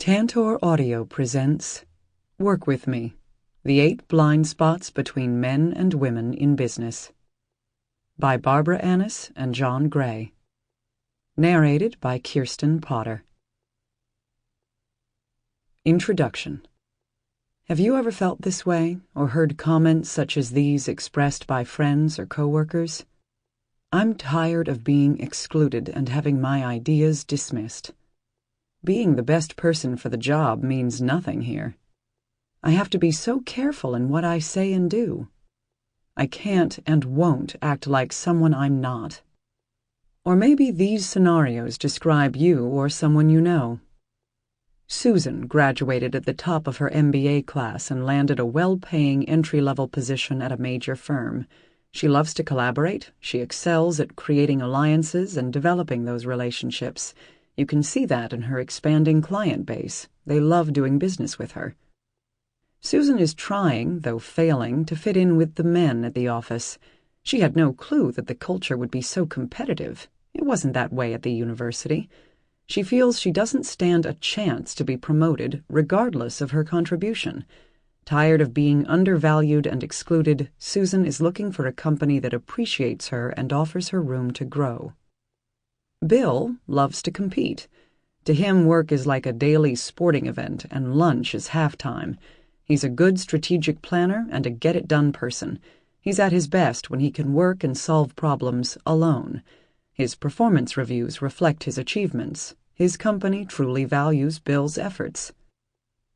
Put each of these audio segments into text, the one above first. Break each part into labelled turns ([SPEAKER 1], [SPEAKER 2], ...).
[SPEAKER 1] Tantor Audio presents Work With Me, The 8 Blind Spots Between Men and Women in Business by Barbara Annis and John Gray. Narrated by Kirsten Potter. Introduction. Have you ever felt this way or heard comments such as these expressed by friends or coworkers? I'm tired of being excluded and having my ideas dismissed. Being the best person for the job means nothing here. I have to be so careful in what I say and do. I can't and won't act like someone I'm not. Or maybe these scenarios describe you or someone you know. Susan graduated at the top of her MBA class and landed a well-paying entry-level position at a major firm. She loves to collaborate. She excels at creating alliances and developing those relationships. You can see that in her expanding client base. They love doing business with her. Susan is trying, though failing, to fit in with the men at the office. She had no clue that the culture would be so competitive. It wasn't that way at the university. She feels she doesn't stand a chance to be promoted, regardless of her contribution. Tired of being undervalued and excluded, Susan is looking for a company that appreciates her and offers her room to grow. Bill loves to compete. To him, work is like a daily sporting event, and lunch is halftime. He's a good strategic planner and a get-it-done person. He's at his best when he can work and solve problems alone. His performance reviews reflect his achievements. His company truly values Bill's efforts.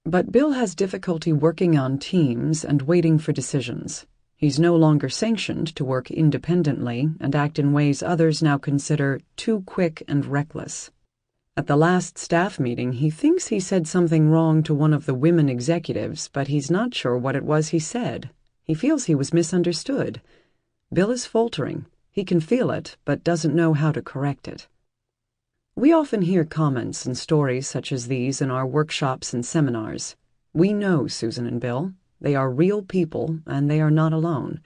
[SPEAKER 1] But Bill has difficulty working on teams and waiting for decisions. He's no longer sanctioned to work independently and act in ways others now consider too quick and reckless. At the last staff meeting, he thinks he said something wrong to one of the women executives, but he's not sure what it was he said. He feels he was misunderstood. Bill is faltering. He can feel it, but doesn't know how to correct it. We often hear comments and stories such as these in our workshops and seminars. We know Susan and Bill. They are real people, and they are not alone.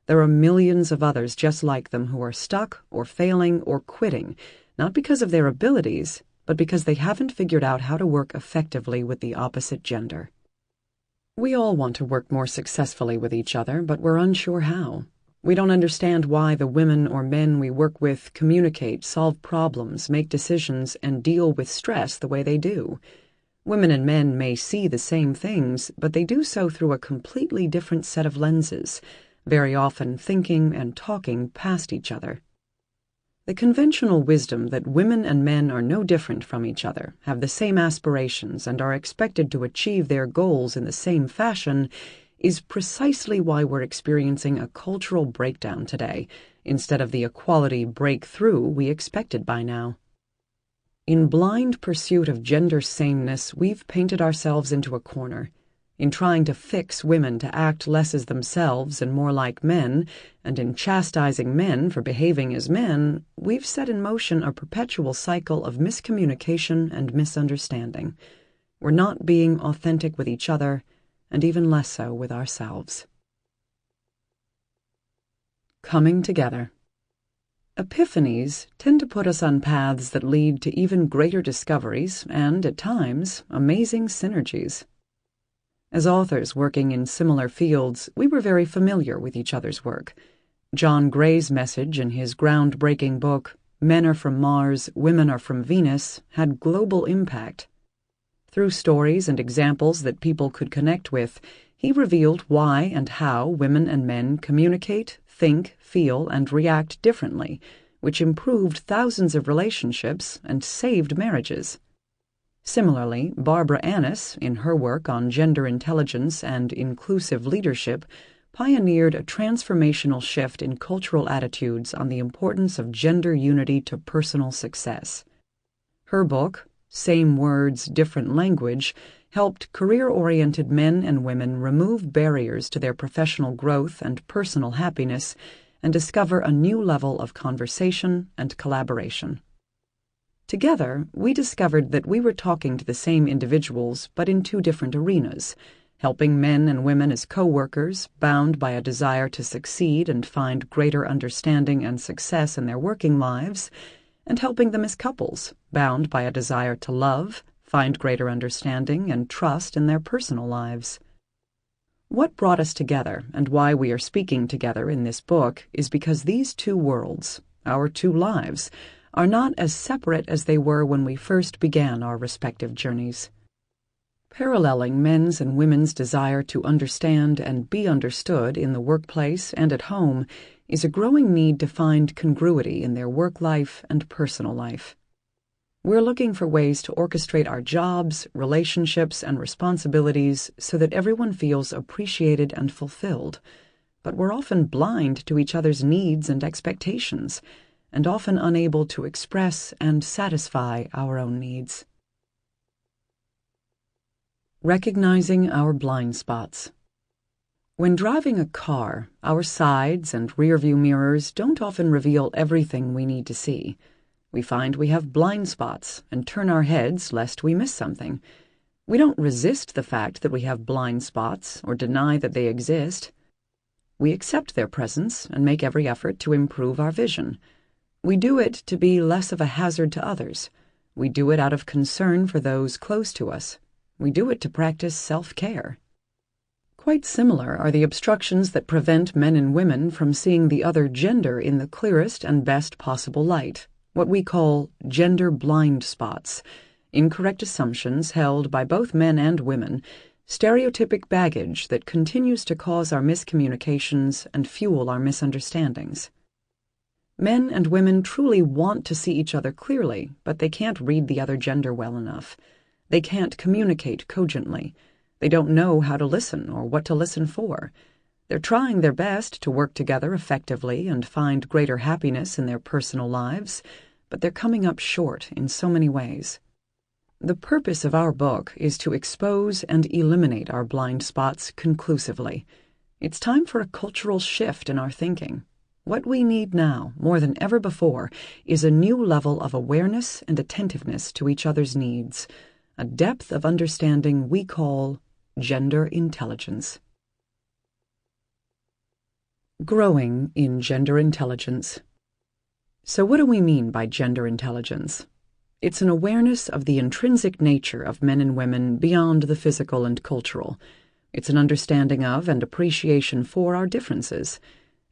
[SPEAKER 1] There are millions of others just like them who are stuck or failing or quitting, not because of their abilities, but because they haven't figured out how to work effectively with the opposite gender. We all want to work more successfully with each other, but we're unsure how. We don't understand why the women or men we work with communicate, solve problems, make decisions, and deal with stress the way they do. Women and men may see the same things, but they do so through a completely different set of lenses, very often thinking and talking past each other. The conventional wisdom that women and men are no different from each other, have the same aspirations, and are expected to achieve their goals in the same fashion is precisely why we're experiencing a cultural breakdown today, instead of the equality breakthrough we expected by now. In blind pursuit of gender sameness, we've painted ourselves into a corner. In trying to fix women to act less as themselves and more like men, and in chastising men for behaving as men, we've set in motion a perpetual cycle of miscommunication and misunderstanding. We're not being authentic with each other, and even less so with ourselves. Coming together. Epiphanies tend to put us on paths that lead to even greater discoveries and, at times, amazing synergies. As authors working in similar fields, we were very familiar with each other's work. John Gray's message in his groundbreaking book, Men Are From Mars, Women Are From Venus, had global impact. Through stories and examples that people could connect with, he revealed why and how women and men communicate, think, feel, and react differently, which improved thousands of relationships and saved marriages. Similarly, Barbara Annis, in her work on gender intelligence and inclusive leadership, pioneered a transformational shift in cultural attitudes on the importance of gender unity to personal success. Her book, Same Words, Different Language, helped career-oriented men and women remove barriers to their professional growth and personal happiness and discover a new level of conversation and collaboration. Together, we discovered that we were talking to the same individuals but in 2 different arenas, helping men and women as co-workers, bound by a desire to succeed and find greater understanding and success in their working lives, and helping them as couples, bound by a desire to love, find greater understanding and trust in their personal lives. What brought us together and why we are speaking together in this book is because these two worlds, our two lives, are not as separate as they were when we first began our respective journeys. Paralleling men's and women's desire to understand and be understood in the workplace and at home is a growing need to find congruity in their work life and personal life. We're looking for ways to orchestrate our jobs, relationships, and responsibilities so that everyone feels appreciated and fulfilled, but we're often blind to each other's needs and expectations, and often unable to express and satisfy our own needs. Recognizing our blind spots. When driving a car, our sides and rearview mirrors don't often reveal everything we need to see. We find we have blind spots and turn our heads lest we miss something. We don't resist the fact that we have blind spots or deny that they exist. We accept their presence and make every effort to improve our vision. We do it to be less of a hazard to others. We do it out of concern for those close to us. We do it to practice self-care. Quite similar are the obstructions that prevent men and women from seeing the other gender in the clearest and best possible light, what we call gender blind spots, incorrect assumptions held by both men and women, stereotypic baggage that continues to cause our miscommunications and fuel our misunderstandings. Men and women truly want to see each other clearly, but they can't read the other gender well enough. They can't communicate cogently. They don't know how to listen or what to listen for. They're trying their best to work together effectively and find greater happiness in their personal lives, but they're coming up short in so many ways. The purpose of our book is to expose and eliminate our blind spots conclusively. It's time for a cultural shift in our thinking. What we need now, more than ever before, is a new level of awareness and attentiveness to each other's needs, a depth of understanding we call gender intelligence. Growing in gender intelligence. So what do we mean by gender intelligence? It's an awareness of the intrinsic nature of men and women beyond the physical and cultural. It's an understanding of and appreciation for our differences.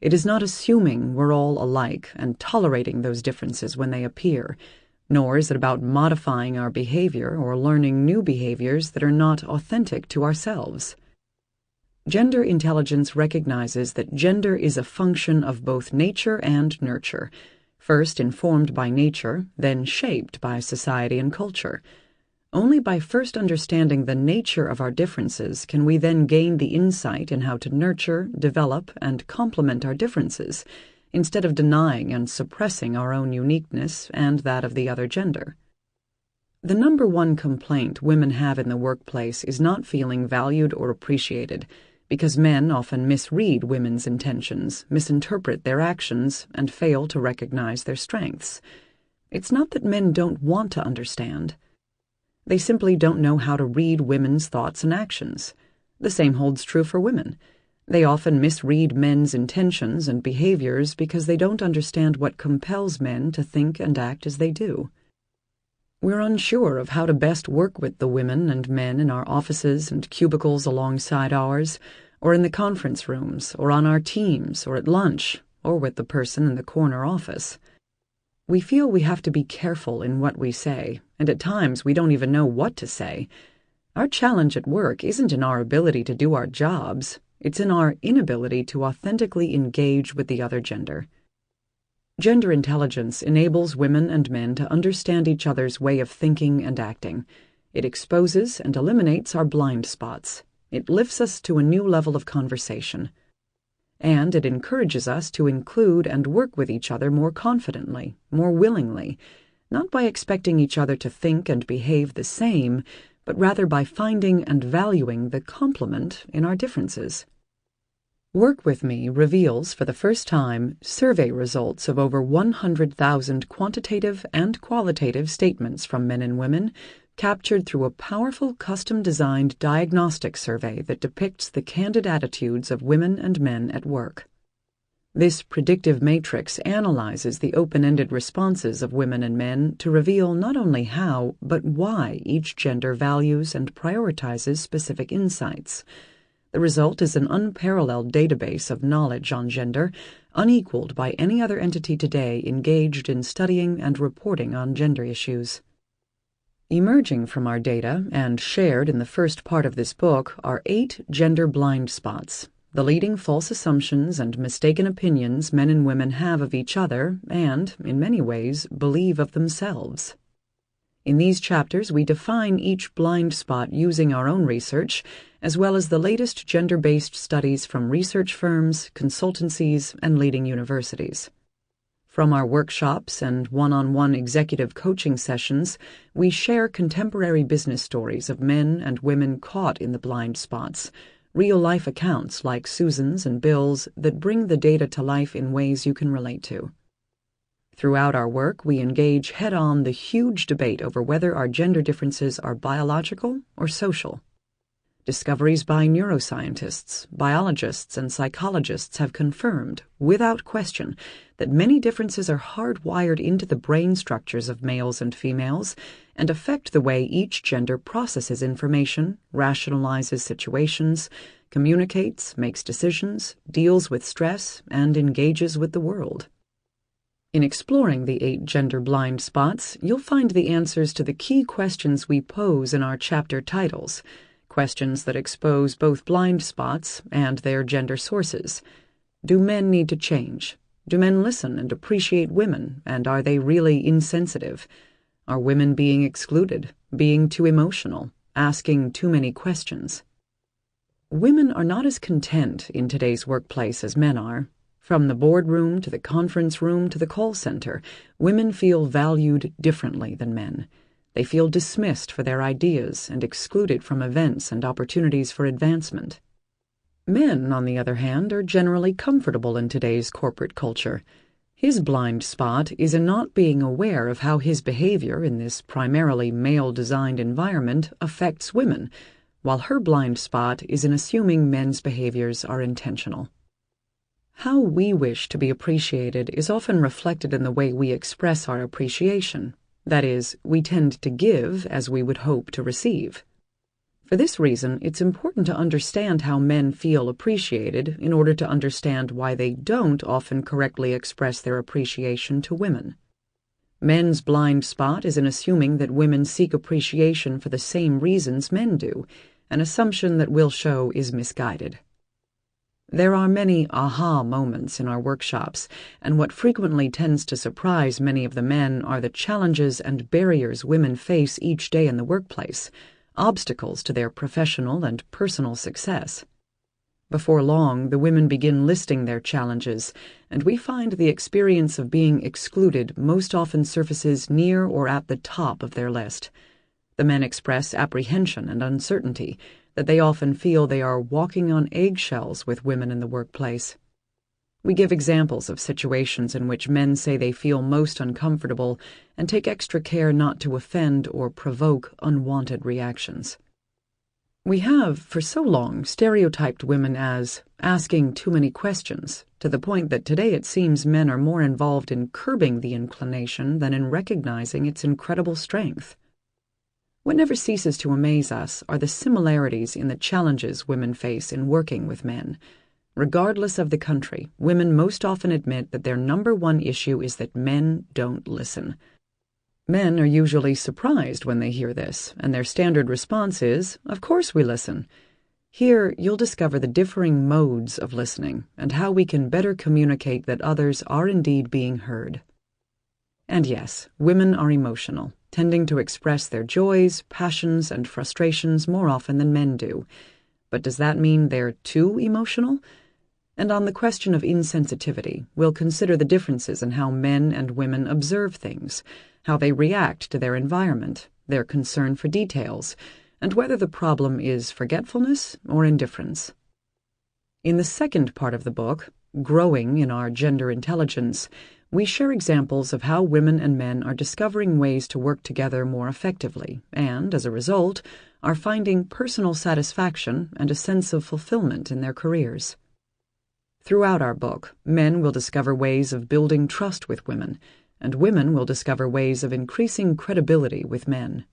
[SPEAKER 1] It is not assuming we're all alike and tolerating those differences when they appear, nor is it about modifying our behavior or learning new behaviors that are not authentic to ourselves. Gender intelligence recognizes that gender is a function of both nature and nurture, first informed by nature, then shaped by society and culture. Only by first understanding the nature of our differences can we then gain the insight in how to nurture, develop, and complement our differences, instead of denying and suppressing our own uniqueness and that of the other gender. The number one complaint women have in the workplace is not feeling valued or appreciated, because men often misread women's intentions, misinterpret their actions, and fail to recognize their strengths. It's not that men don't want to understand. They simply don't know how to read women's thoughts and actions. The same holds true for women. They often misread men's intentions and behaviors because they don't understand what compels men to think and act as they do. We're unsure of how to best work with the women and men in our offices and cubicles alongside ours, or in the conference rooms, or on our teams, or at lunch, or with the person in the corner office. We feel we have to be careful in what we say, and at times we don't even know what to say. Our challenge at work isn't in our ability to do our jobs, it's in our inability to authentically engage with the other gender. Gender intelligence enables women and men to understand each other's way of thinking and acting. It exposes and eliminates our blind spots. It lifts us to a new level of conversation. And it encourages us to include and work with each other more confidently, more willingly, not by expecting each other to think and behave the same, but rather by finding and valuing the complement in our differences. Work With Me reveals for the first time survey results of over 100,000 quantitative and qualitative statements from men and women, captured through a powerful custom-designed diagnostic survey that depicts the candid attitudes of women and men at work. This predictive matrix analyzes the open-ended responses of women and men to reveal not only how, but why each gender values and prioritizes specific insights. The result is an unparalleled database of knowledge on gender, unequaled by any other entity today engaged in studying and reporting on gender issues. Emerging from our data and shared in the first part of this book are 8 gender blind spots, the leading false assumptions and mistaken opinions men and women have of each other and, in many ways, believe of themselves. In these chapters, we define each blind spot using our own research, as well as the latest gender-based studies from research firms, consultancies, and leading universities. From our workshops and one-on-one executive coaching sessions, we share contemporary business stories of men and women caught in the blind spots, real-life accounts like Susan's and Bill's that bring the data to life in ways you can relate to. Throughout our work, we engage head-on the huge debate over whether our gender differences are biological or social. Discoveries by neuroscientists, biologists, and psychologists have confirmed, without question, that many differences are hardwired into the brain structures of males and females and affect the way each gender processes information, rationalizes situations, communicates, makes decisions, deals with stress, and engages with the world. In exploring the 8 gender blind spots, you'll find the answers to the key questions we pose in our chapter titles, questions that expose both blind spots and their gender sources. Do men need to change? Do men listen and appreciate women, and are they really insensitive? Are women being excluded, being too emotional, asking too many questions? Women are not as content in today's workplace as men are. From the boardroom to the conference room to the call center, women feel valued differently than men. They feel dismissed for their ideas and excluded from events and opportunities for advancement. Men, on the other hand, are generally comfortable in today's corporate culture. His blind spot is in not being aware of how his behavior in this primarily male-designed environment affects women, while her blind spot is in assuming men's behaviors are intentional. How we wish to be appreciated is often reflected in the way we express our appreciation. That is, we tend to give as we would hope to receive. For this reason, it's important to understand how men feel appreciated in order to understand why they don't often correctly express their appreciation to women. Men's blind spot is in assuming that women seek appreciation for the same reasons men do, an assumption that we'll show is misguided. There are many aha moments in our workshops, and what frequently tends to surprise many of the men are the challenges and barriers women face each day in the workplace, obstacles to their professional and personal success. Before long, the women begin listing their challenges, and we find the experience of being excluded most often surfaces near or at the top of their list. The men express apprehension and uncertainty, that they often feel they are walking on eggshells with women in the workplace. We give examples of situations in which men say they feel most uncomfortable and take extra care not to offend or provoke unwanted reactions. We have, for so long, stereotyped women as asking too many questions, to the point that today it seems men are more involved in curbing the inclination than in recognizing its incredible strength. What never ceases to amaze us are the similarities in the challenges women face in working with men. Regardless of the country, women most often admit that their number one issue is that men don't listen. Men are usually surprised when they hear this, and their standard response is, "Of course we listen." Here, you'll discover the differing modes of listening and how we can better communicate that others are indeed being heard. And yes, women are emotional, tending to express their joys, passions, and frustrations more often than men do. But does that mean they're too emotional? And on the question of insensitivity, we'll consider the differences in how men and women observe things, how they react to their environment, their concern for details, and whether the problem is forgetfulness or indifference. In the second part of the book, Growing in Our Gender Intelligence, we share examples of how women and men are discovering ways to work together more effectively and, as a result, are finding personal satisfaction and a sense of fulfillment in their careers. Throughout our book, men will discover ways of building trust with women, and women will discover ways of increasing credibility with men.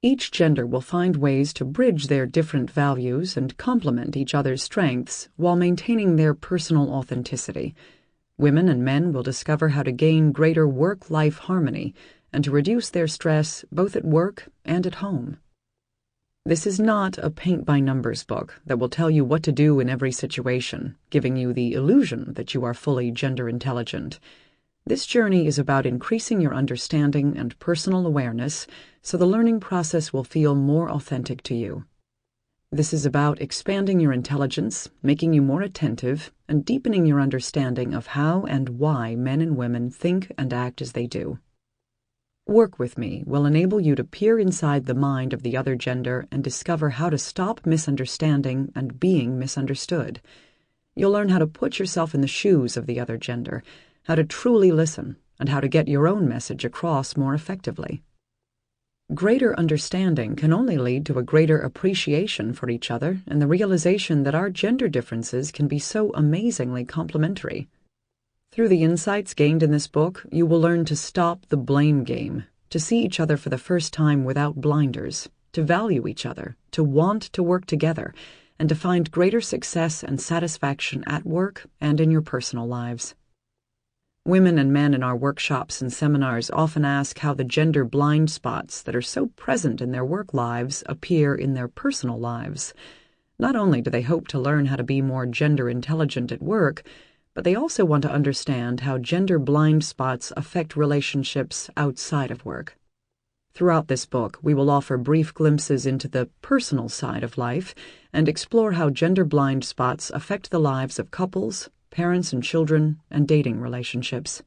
[SPEAKER 1] Each gender will find ways to bridge their different values and complement each other's strengths while maintaining their personal authenticity. Women and men will discover how to gain greater work-life harmony and to reduce their stress both at work and at home. This is not a paint-by-numbers book that will tell you what to do in every situation, giving you the illusion that you are fully gender intelligent. This journey is about increasing your understanding and personal awareness so the learning process will feel more authentic to you. This is about expanding your intelligence, making you more attentive, and deepening your understanding of how and why men and women think and act as they do. Work with me will enable you to peer inside the mind of the other gender and discover how to stop misunderstanding and being misunderstood. You'll learn how to put yourself in the shoes of the other gender, how to truly listen, and how to get your own message across more effectively. Greater understanding can only lead to a greater appreciation for each other and the realization that our gender differences can be so amazingly complementary. Through the insights gained in this book, you will learn to stop the blame game, to see each other for the first time without blinders, to value each other, to want to work together, and to find greater success and satisfaction at work and in your personal lives. Women and men in our workshops and seminars often ask how the gender blind spots that are so present in their work lives appear in their personal lives. Not only do they hope to learn how to be more gender intelligent at work, but they also want to understand how gender blind spots affect relationships outside of work. Throughout this book, we will offer brief glimpses into the personal side of life and explore how gender blind spots affect the lives of couples, parents and children, and dating relationships.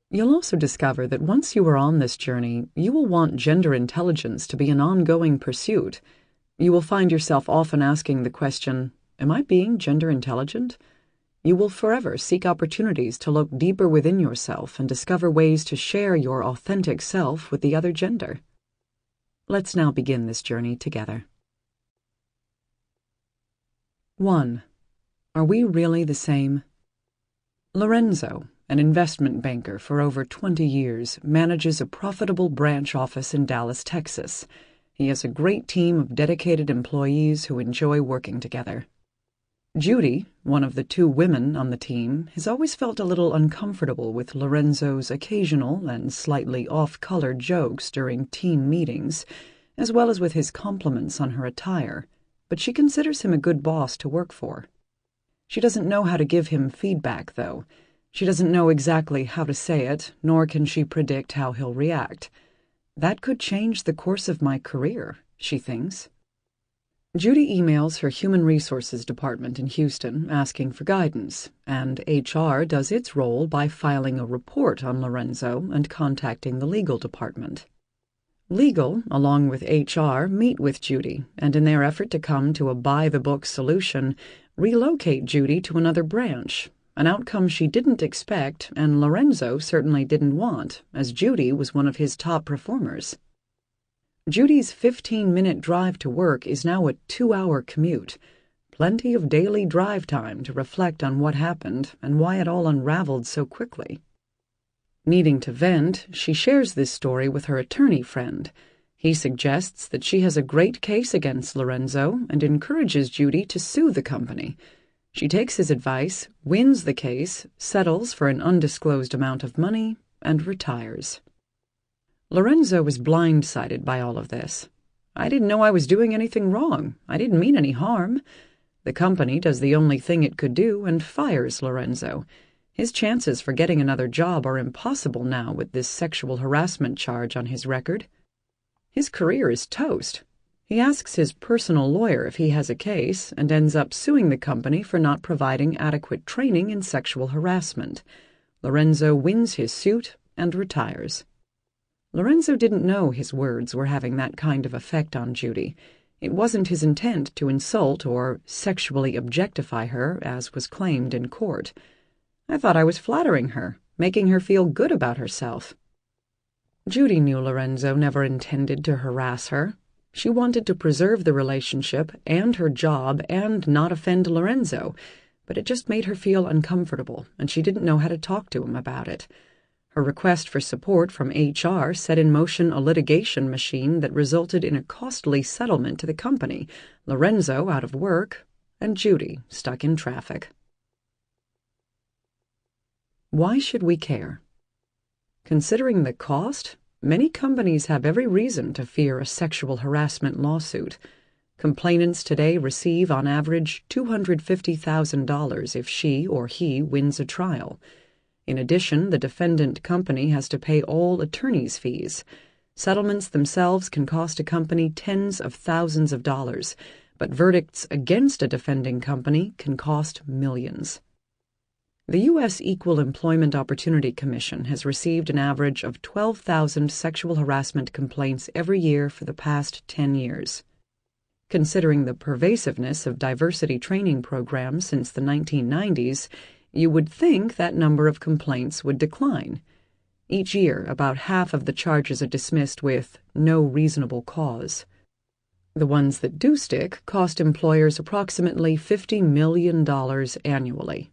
[SPEAKER 1] You'll also discover that once you are on this journey, you will want gender intelligence to be an ongoing pursuit. You will find yourself often asking the question, "Am I being gender intelligent?" You will forever seek opportunities to look deeper within yourself and discover ways to share your authentic self with the other gender. Let's now begin this journey together. 1. Are we really the same? Lorenzo, an investment banker for over 20 years, manages a profitable branch office in Dallas, Texas. He has a great team of dedicated employees who enjoy working together. Judy, one of the 2 women on the team, has always felt a little uncomfortable with Lorenzo's occasional and slightly off-color jokes during team meetings, as well as with his compliments on her attire, but she considers him a good boss to work for. She doesn't know how to give him feedback, though. She doesn't know exactly how to say it, nor can she predict how he'll react. That could change the course of my career, she thinks. Judy emails her Human Resources Department in Houston asking for guidance, and HR does its role by filing a report on Lorenzo and contacting the legal department. Legal, along with HR, meet with Judy, and in their effort to come to a by-the-book solution, relocate Judy to another branch, an outcome she didn't expect and Lorenzo certainly didn't want, as Judy was one of his top performers. Judy's 15-minute drive to work is now a 2-hour commute, plenty of daily drive time to reflect on what happened and why it all unraveled so quickly. Needing to vent, she shares this story with her attorney friend. He suggests that she has a great case against Lorenzo and encourages Judy to sue the company. She takes his advice, wins the case, settles for an undisclosed amount of money, and retires. Lorenzo was blindsided by all of this. "I didn't know I was doing anything wrong. I didn't mean any harm." The company does the only thing it could do and fires Lorenzo. His chances for getting another job are impossible now with this sexual harassment charge on his record. His career is toast. He asks his personal lawyer if he has a case and ends up suing the company for not providing adequate training in sexual harassment. Lorenzo wins his suit and retires. Lorenzo didn't know his words were having that kind of effect on Judy. It wasn't his intent to insult or sexually objectify her, as was claimed in court. "I thought I was flattering her, making her feel good about herself." Judy knew Lorenzo never intended to harass her. She wanted to preserve the relationship and her job and not offend Lorenzo, but it just made her feel uncomfortable, and she didn't know how to talk to him about it. Her request for support from HR set in motion a litigation machine that resulted in a costly settlement to the company, Lorenzo out of work, and Judy stuck in traffic. Why should we care? Considering the cost, many companies have every reason to fear a sexual harassment lawsuit. Complainants today receive, on average, $250,000 if she or he wins a trial. In addition, the defendant company has to pay all attorney's fees. Settlements themselves can cost a company tens of thousands of dollars, but verdicts against a defending company can cost millions. The U.S. Equal Employment Opportunity Commission has received an average of 12,000 sexual harassment complaints every year for the past 10 years. Considering the pervasiveness of diversity training programs since the 1990s, you would think that number of complaints would decline. Each year, about half of the charges are dismissed with no reasonable cause. The ones that do stick cost employers approximately $50 million annually.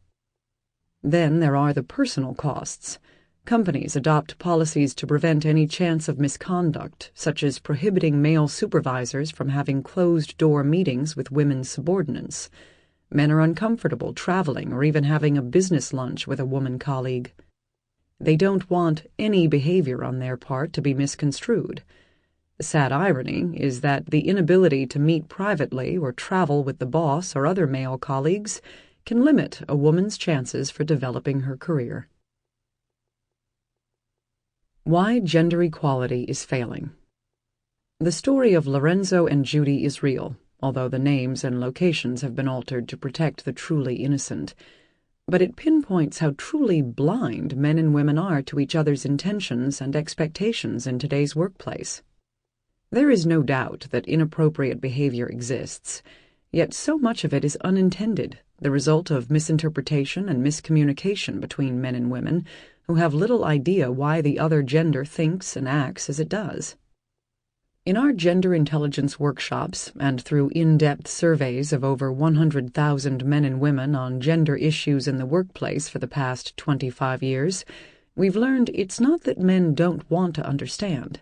[SPEAKER 1] Then there are the personal costs. Companies adopt policies to prevent any chance of misconduct, such as prohibiting male supervisors from having closed-door meetings with women's subordinates. Men are uncomfortable traveling or even having a business lunch with a woman colleague. They don't want any behavior on their part to be misconstrued. The sad irony is that the inability to meet privately or travel with the boss or other male colleagues can limit a woman's chances for developing her career. Why gender equality is failing. The story of Lorenzo and Judy is real, although the names and locations have been altered to protect the truly innocent. But it pinpoints how truly blind men and women are to each other's intentions and expectations in today's workplace. There is no doubt that inappropriate behavior exists, yet so much of it is unintended, the result of misinterpretation and miscommunication between men and women who have little idea why the other gender thinks and acts as it does. In our gender intelligence workshops and through in-depth surveys of over 100,000 men and women on gender issues in the workplace for the past 25 years, we've learned it's not that men don't want to understand.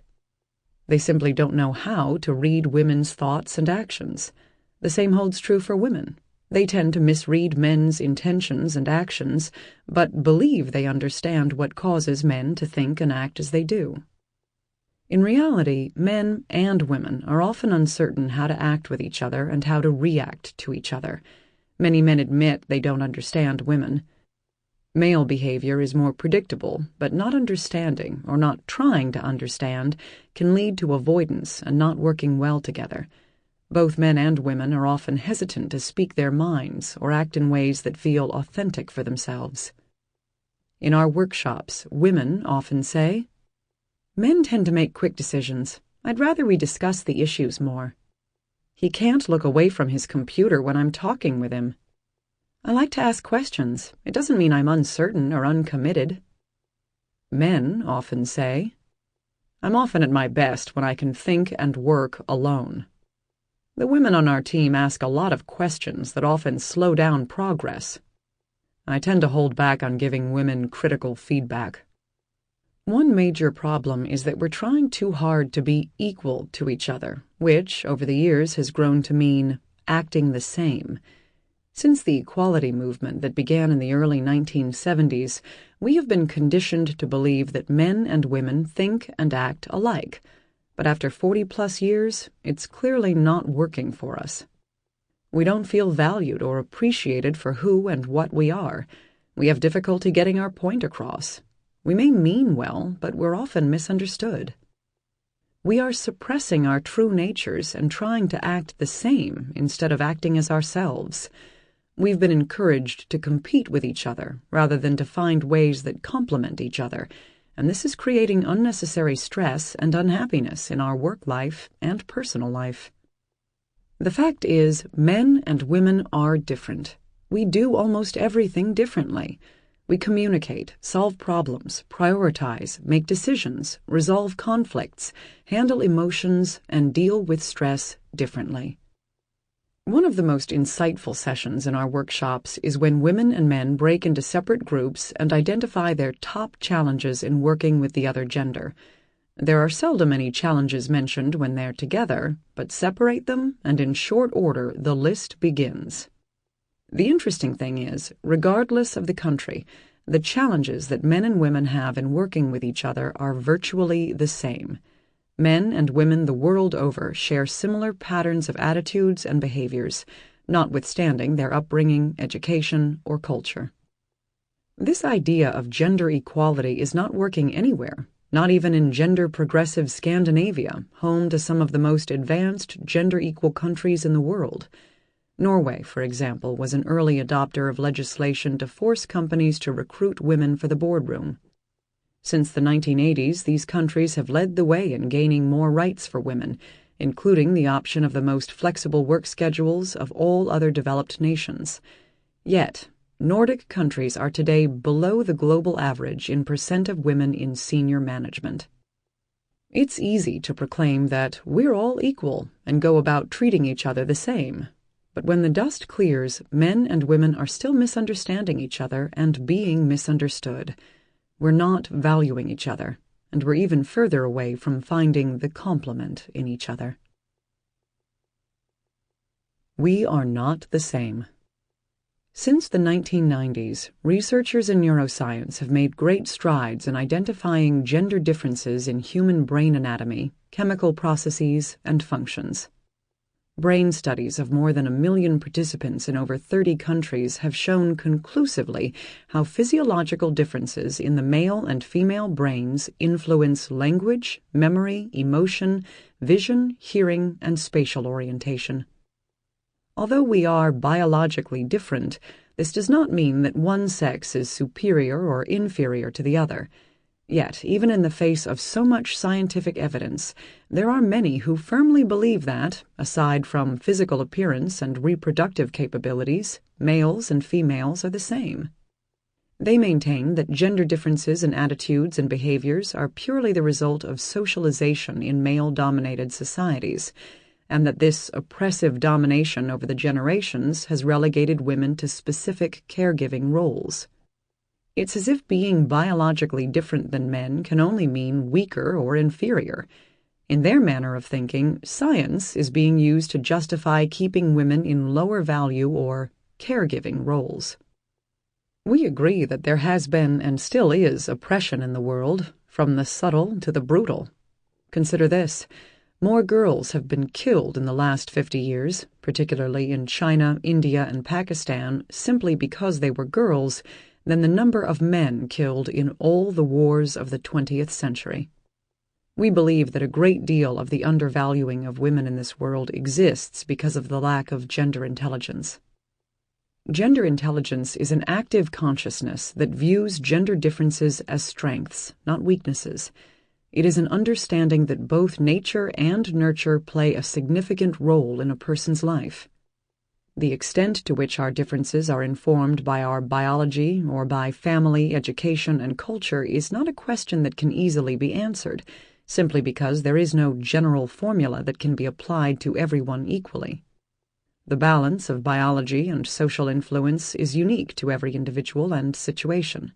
[SPEAKER 1] They simply don't know how to read women's thoughts and actions. The same holds true for women. They tend to misread men's intentions and actions, but believe they understand what causes men to think and act as they do. In reality, men and women are often uncertain how to act with each other and how to react to each other. Many men admit they don't understand women. Male behavior is more predictable, but not understanding or not trying to understand can lead to avoidance and not working well together. Both men and women are often hesitant to speak their minds or act in ways that feel authentic for themselves. In our workshops, women often say, "Men tend to make quick decisions. I'd rather we discuss the issues more. He can't look away from his computer when I'm talking with him. I like to ask questions. It doesn't mean I'm uncertain or uncommitted." Men often say, "I'm often at my best when I can think and work alone." The women on our team ask a lot of questions that often slow down progress. I tend to hold back on giving women critical feedback. One major problem is that we're trying too hard to be equal to each other, which, over the years, has grown to mean acting the same. Since the equality movement that began in the early 1970s, we have been conditioned to believe that men and women think and act alike. But after 40-plus years, it's clearly not working for us. We don't feel valued or appreciated for who and what we are. We have difficulty getting our point across. We may mean well, but we're often misunderstood. We are suppressing our true natures and trying to act the same instead of acting as ourselves. We've been encouraged to compete with each other rather than to find ways that complement each other, and this is creating unnecessary stress and unhappiness in our work life and personal life. The fact is, men and women are different. We do almost everything differently. We communicate, solve problems, prioritize, make decisions, resolve conflicts, handle emotions, and deal with stress differently. One of the most insightful sessions in our workshops is when women and men break into separate groups and identify their top challenges in working with the other gender. There are seldom any challenges mentioned when they're together, but separate them, and in short order the list begins. The interesting thing is, regardless of the country, the challenges that men and women have in working with each other are virtually the same. Men and women the world over share similar patterns of attitudes and behaviors, notwithstanding their upbringing, education, or culture. This idea of gender equality is not working anywhere, not even in gender-progressive Scandinavia, home to some of the most advanced gender-equal countries in the world. Norway, for example, was an early adopter of legislation to force companies to recruit women for the boardroom. Since the 1980s, these countries have led the way in gaining more rights for women, including the option of the most flexible work schedules of all other developed nations. Yet, Nordic countries are today below the global average in percent of women in senior management. It's easy to proclaim that we're all equal and go about treating each other the same. But when the dust clears, men and women are still misunderstanding each other and being misunderstood. We're not valuing each other, and we're even further away from finding the complement in each other. We are not the same. Since the 1990s, researchers in neuroscience have made great strides in identifying gender differences in human brain anatomy, chemical processes, and functions. Brain studies of more than 1 million participants in over 30 countries have shown conclusively how physiological differences in the male and female brains influence language, memory, emotion, vision, hearing, and spatial orientation. Although we are biologically different, this does not mean that one sex is superior or inferior to the other. Yet, even in the face of so much scientific evidence, there are many who firmly believe that, aside from physical appearance and reproductive capabilities, males and females are the same. They maintain that gender differences in attitudes and behaviors are purely the result of socialization in male-dominated societies, and that this oppressive domination over the generations has relegated women to specific caregiving roles. It's as if being biologically different than men can only mean weaker or inferior. In their manner of thinking, science is being used to justify keeping women in lower value or caregiving roles. We agree that there has been and still is oppression in the world, from the subtle to the brutal. Consider this. More girls have been killed in the last 50 years, particularly in China, India, and Pakistan, simply because they were girls, than the number of men killed in all the wars of the 20th century. We believe that a great deal of the undervaluing of women in this world exists because of the lack of gender intelligence. Gender intelligence is an active consciousness that views gender differences as strengths, not weaknesses. It is an understanding that both nature and nurture play a significant role in a person's life. The extent to which our differences are informed by our biology or by family, education, and culture is not a question that can easily be answered, simply because there is no general formula that can be applied to everyone equally. The balance of biology and social influence is unique to every individual and situation.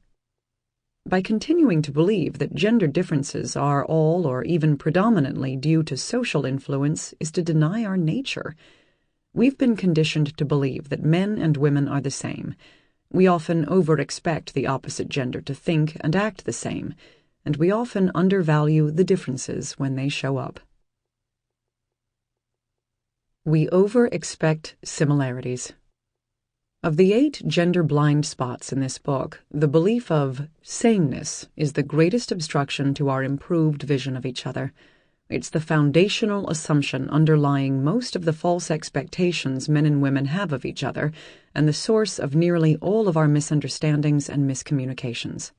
[SPEAKER 1] By continuing to believe that gender differences are all or even predominantly due to social influence is to deny our nature. We've been conditioned to believe that men and women are the same. We often over-expect the opposite gender to think and act the same, and we often undervalue the differences when they show up. We over-expect similarities. Of the 8 gender blind spots in this book, the belief of sameness is the greatest obstruction to our improved vision of each other. It's the foundational assumption underlying most of the false expectations men and women have of each other, and the source of nearly all of our misunderstandings and miscommunications.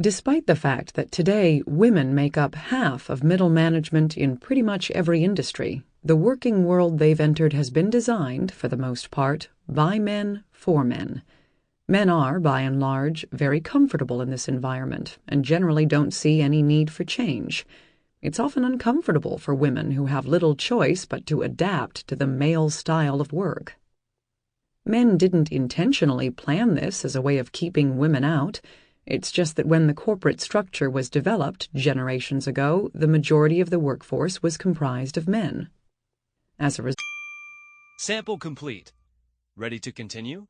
[SPEAKER 1] Despite the fact that today women make up half of middle management in pretty much every industry, the working world they've entered has been designed, for the most part, by men for men. Men are, by and large, very comfortable in this environment and generally don't see any need for change. It's often uncomfortable for women who have little choice but to adapt to the male style of work. Men didn't intentionally plan this as a way of keeping women out. It's just that when the corporate structure was developed generations ago, the majority of the workforce was comprised of men. As a result,
[SPEAKER 2] Sample complete. Ready to continue?